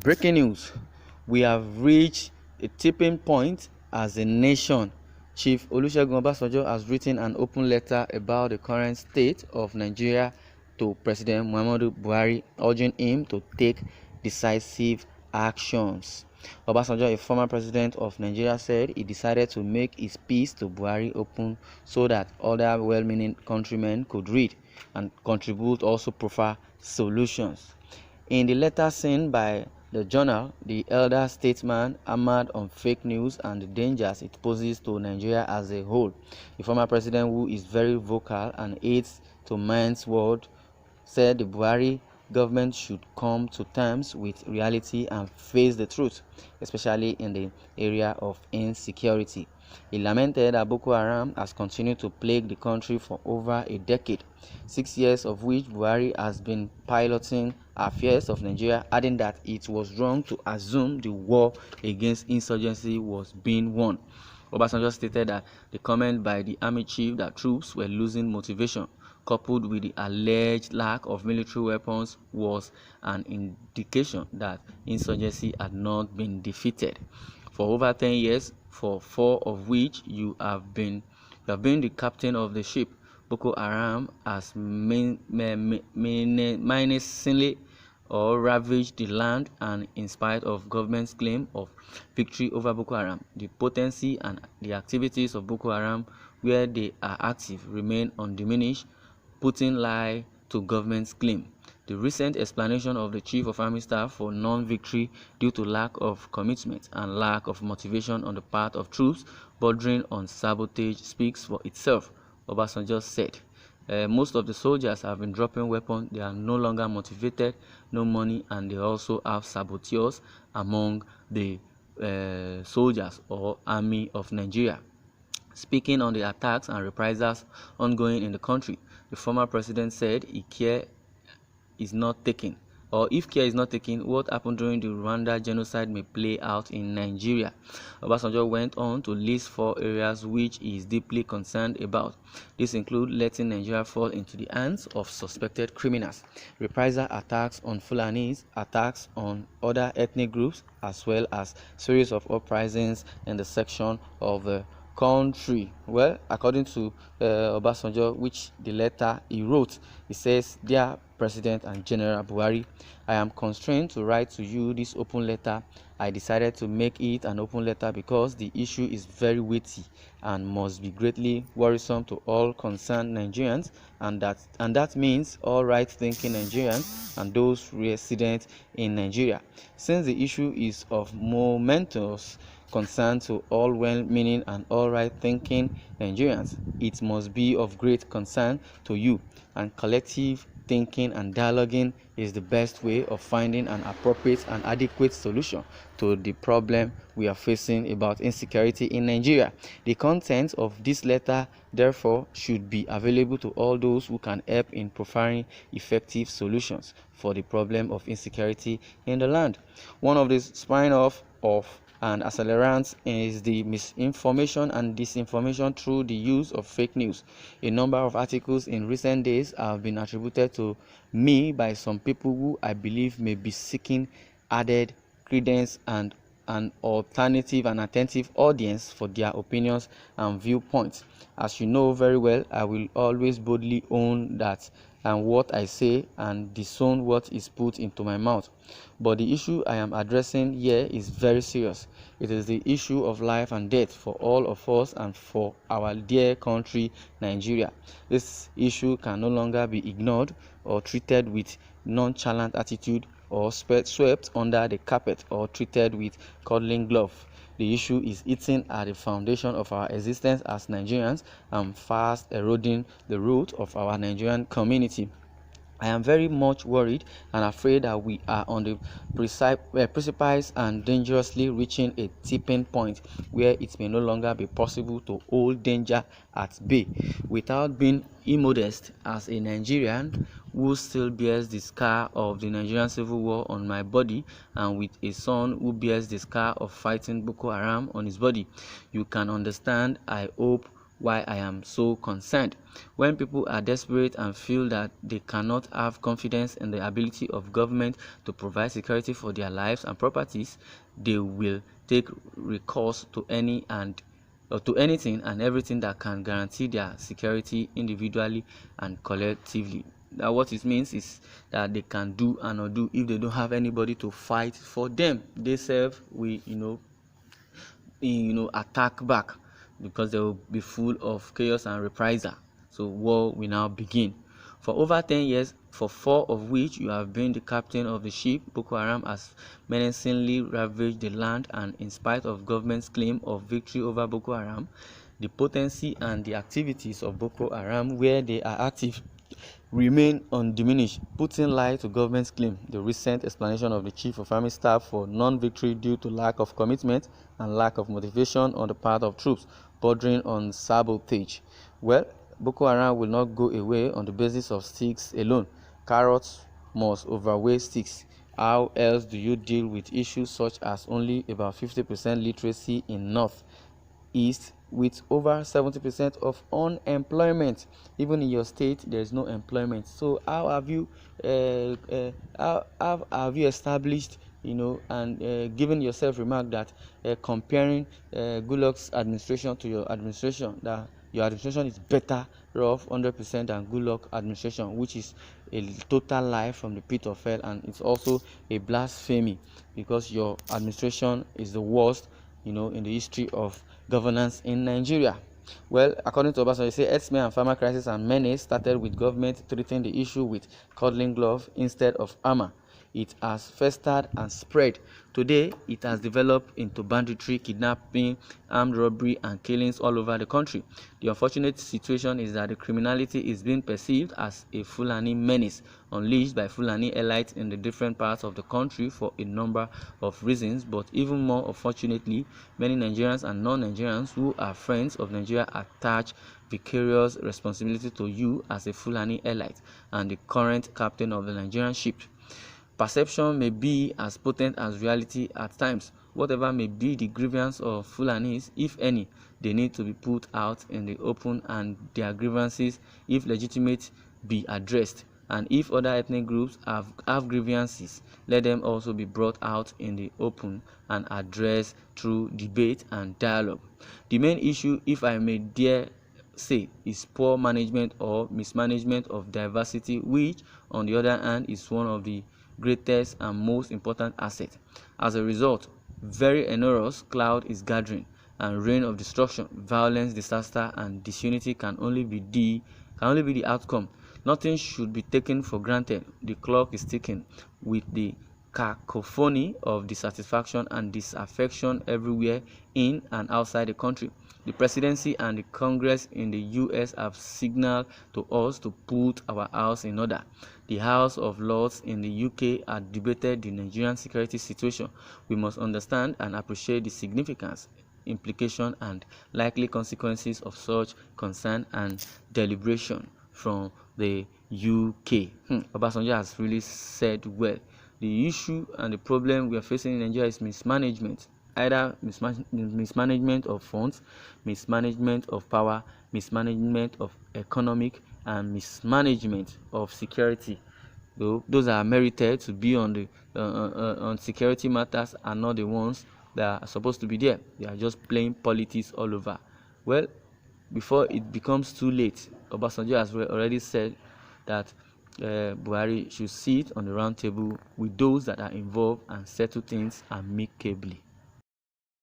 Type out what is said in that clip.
Breaking news. We have reached a tipping point as a nation. Chief Olusegun Obasanjo has written an open letter about the current state of Nigeria to President Muhammadu Buhari, urging him to take decisive actions. Obasanjo, a former president of Nigeria, said he decided to make his peace to Buhari open so that other well-meaning countrymen could read and contribute, also prefer solutions. In the letter sent by the journal, the elder statesman hammered on fake news and the dangers it poses to Nigeria as a whole. The former president, who is very vocal and aids to man's word, said the Buhari government should come to terms with reality and face the truth, especially in the area of insecurity. He lamented that Boko Haram has continued to plague the country for over a decade, 6 years of which Buhari has been piloting affairs of Nigeria, adding that it was wrong to assume the war against insurgency was being won. Obasanjo stated that the comment by the army chief that troops were losing motivation, coupled with the alleged lack of military weapons, was an indication that insurgency had not been defeated. For over 10 years, for 4 of which you have been the captain of the ship, Boko Haram has menacingly or ravaged the land, and in spite of government's claim of victory over Boko Haram, the potency and the activities of Boko Haram where they are active remain undiminished, putting lie to government's claim. The recent explanation of the Chief of Army Staff for non-victory due to lack of commitment and lack of motivation on the part of troops bordering on sabotage speaks for itself, Obasanjo said. Most of the soldiers have been dropping weapons. They are no longer motivated, no money, and they also have saboteurs among the soldiers or army of Nigeria. Speaking on the attacks and reprisals ongoing in the country, the former president said if care is not taken, what happened during the Rwanda genocide may play out in Nigeria. Obasanjo went on to list 4 areas which he is deeply concerned about. This includes letting Nigeria fall into the hands of suspected criminals, reprisal attacks on Fulanis, attacks on other ethnic groups, as well as series of uprisings in the section of the country. Well, according to Obasanjo, which the letter he wrote, he says, "Dear President and General Buhari, I am constrained to write to you this open letter. I decided to make it an open letter because the issue is very weighty and must be greatly worrisome to all concerned Nigerians, and that means all right-thinking Nigerians and those resident in Nigeria. Since the issue is of momentous concern to all well-meaning and all right-thinking Nigerians, it must be of great concern to you, and collective thinking and dialoguing is the best way of finding an appropriate and adequate solution to the problem we are facing about insecurity in Nigeria. The content of this letter, therefore, should be available to all those who can help in providing effective solutions for the problem of insecurity in the land. One of the spin-off of and accelerants is the misinformation and disinformation through the use of fake news. A number of articles in recent days have been attributed to me by some people who I believe may be seeking added credence and an alternative and attentive audience for their opinions and viewpoints. As you know very well, I will always boldly own that and what I say and disown what is put into my mouth. But the issue I am addressing here is very serious. It is the issue of life and death for all of us and for our dear country, Nigeria. This issue can no longer be ignored or treated with nonchalant attitude or swept under the carpet or treated with cuddling glove. The issue is eating at the foundation of our existence as Nigerians and fast eroding the root of our Nigerian community. I am very much worried and afraid that we are on the precipice and dangerously reaching a tipping point where it may no longer be possible to hold danger at bay without being immodest. As a Nigerian who still bears the scar of the Nigerian civil war on my body, and with a son who bears the scar of fighting Boko Haram on his body, you can understand, I hope, why I am so concerned. When people are desperate and feel that they cannot have confidence in the ability of government to provide security for their lives and properties, they will take recourse to anything and everything that can guarantee their security individually and collectively. Now, what it means is that they can do and not do if they don't have anybody to fight for them. They self will, attack back because they will be full of chaos and reprisal. So war will now begin. For over 10 years, for 4 of which you have been the captain of the ship, Boko Haram has menacingly ravaged the land, and in spite of government's claim of victory over Boko Haram, the potency and the activities of Boko Haram where they are active remain undiminished, putting light to government's claim. The recent explanation of the Chief of Army Staff for non-victory due to lack of commitment and lack of motivation on the part of troops, bordering on sabotage. Well, Boko Haram will not go away on the basis of sticks alone. Carrots must overweigh sticks. How else do you deal with issues such as only about 50% literacy in North East with over 70% of unemployment? Even in your state, there is no employment. So how have you established, and given yourself remark that comparing Goodluck's administration to your administration, that your administration is better off 100% than Goodluck administration, which is a total lie from the pit of hell, and it's also a blasphemy because your administration is the worst in the history of governance in Nigeria. Well, according to Obasanjo, he said herdsmen and farmer crisis and menace started with government treating the issue with cuddling glove instead of armor. It has festered and spread. Today, it has developed into banditry, kidnapping, armed robbery, and killings all over the country. The unfortunate situation is that the criminality is being perceived as a Fulani menace, unleashed by Fulani elites in the different parts of the country for a number of reasons. But even more unfortunately, many Nigerians and non-Nigerians who are friends of Nigeria attach vicarious responsibility to you as a Fulani elite and the current captain of the Nigerian ship. Perception may be as potent as reality at times. Whatever may be the grievance of Fulanis, if any, they need to be put out in the open, and their grievances, if legitimate, be addressed. And if other ethnic groups have grievances, let them also be brought out in the open and addressed through debate and dialogue. The main issue, if I may dare say, is poor management or mismanagement of diversity, which on the other hand is one of the greatest and most important asset. As a result, very enormous cloud is gathering, and rain of destruction, violence, disaster, and disunity can only be the outcome. Nothing should be taken for granted. The clock is ticking, with the cacophony of dissatisfaction and disaffection everywhere in and outside the country. The presidency and the Congress in the US have signaled to us to put our house in order. The House of Lords in the UK has debated the Nigerian security situation. We must understand and appreciate the significance, implication, and likely consequences of such concern and deliberation from the UK. Obasanjo has really said well. The issue and the problem we are facing in Nigeria is mismanagement. Either mismanagement of funds, mismanagement of power, mismanagement of economic, and mismanagement of security. Though those are merited to be on the on security matters are not the ones that are supposed to be there. They are just playing politics all over. Well, before it becomes too late, Obasanjo has already said that Buhari should sit on the round table with those that are involved and settle things amicably.